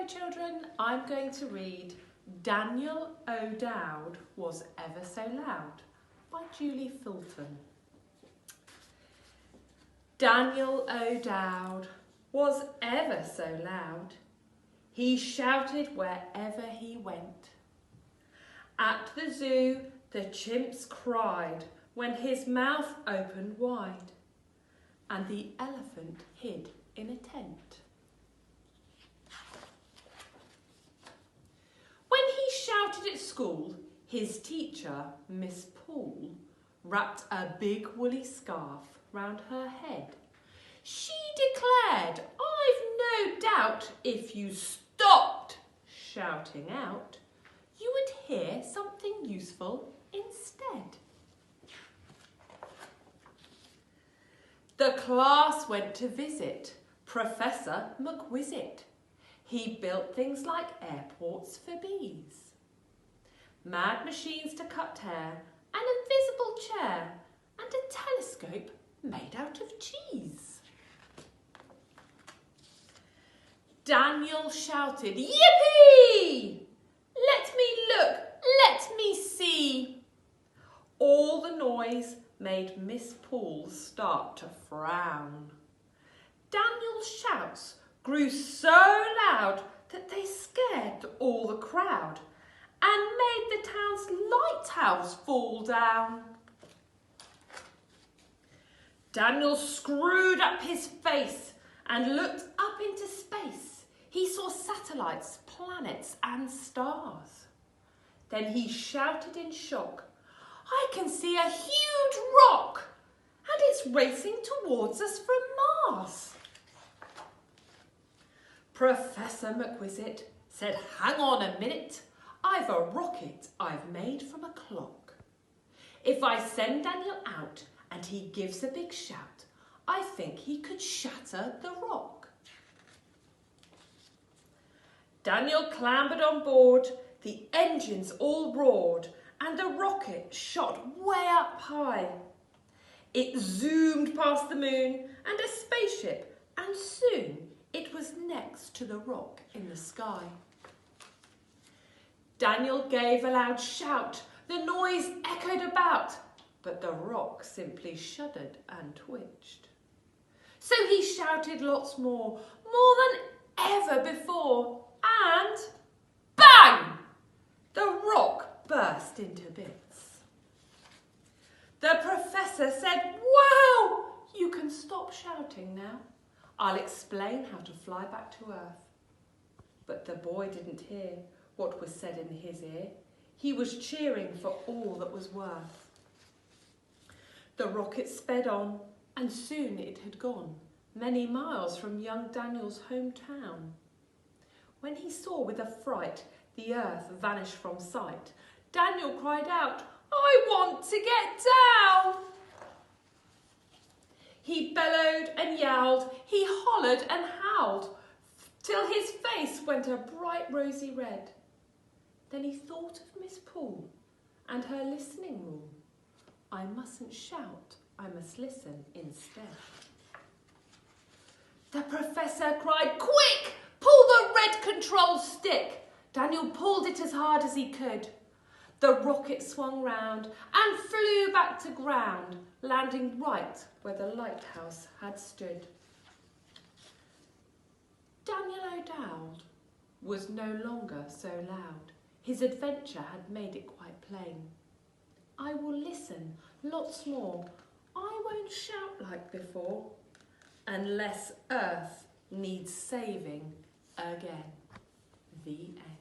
Hello children, I'm going to read Daniel O'Dowd Was Ever So Loud by Julie Fulton. Daniel O'Dowd was ever so loud. He shouted wherever he went. At the zoo, the chimps cried when his mouth opened wide, and the elephant hid in a tent. When he shouted at school, his teacher, Miss Paul, wrapped a big woolly scarf round her head. She declared, I've no doubt if you stopped shouting out, you would hear something useful instead. The class went to visit Professor McWisit. He built things like airports for bees, mad machines to cut hair, an invisible chair, and a telescope made out of cheese. Daniel shouted, Yippee! Let me look, let me see. All the noise made Miss Paul start to frown. Daniel's shouts grew so loud that they scared all the crowd and made the town's lighthouse fall down. Daniel screwed up his face and looked up into space. He saw satellites, planets and stars. Then he shouted in shock, I can see a huge rock and it's racing towards us from Mars. Professor McWisit said, hang on a minute, I've a rocket I've made from a clock. If I send Daniel out and he gives a big shout, I think he could shatter the rock. Daniel clambered on board, the engines all roared, and the rocket shot way up high. It zoomed past the moon and a spaceship, and soon it was next to the rock in the sky. Daniel gave a loud shout. The noise echoed about, but the rock simply shuddered and twitched. So he shouted lots more than ever before, and bang! The rock burst into bits. The professor said, wow, you can stop shouting now. I'll explain how to fly back to Earth. But the boy didn't hear what was said in his ear. He was cheering for all that was worth. The rocket sped on, and soon it had gone, many miles from young Daniel's hometown. When he saw with a fright the Earth vanish from sight, Daniel cried out, I want to get down! He bellowed and yelled, he hollered and howled, till his face went a bright rosy red. Then he thought of Miss Paul and her listening rule. I mustn't shout, I must listen instead. The professor cried, quick, pull the red control stick. Daniel pulled it as hard as he could. The rocket swung round and flew back to ground, landing right where the lighthouse had stood. Daniel O'Dowd was no longer so loud. His adventure had made it quite plain. I will listen lots more. I won't shout like before, unless Earth needs saving again. The end.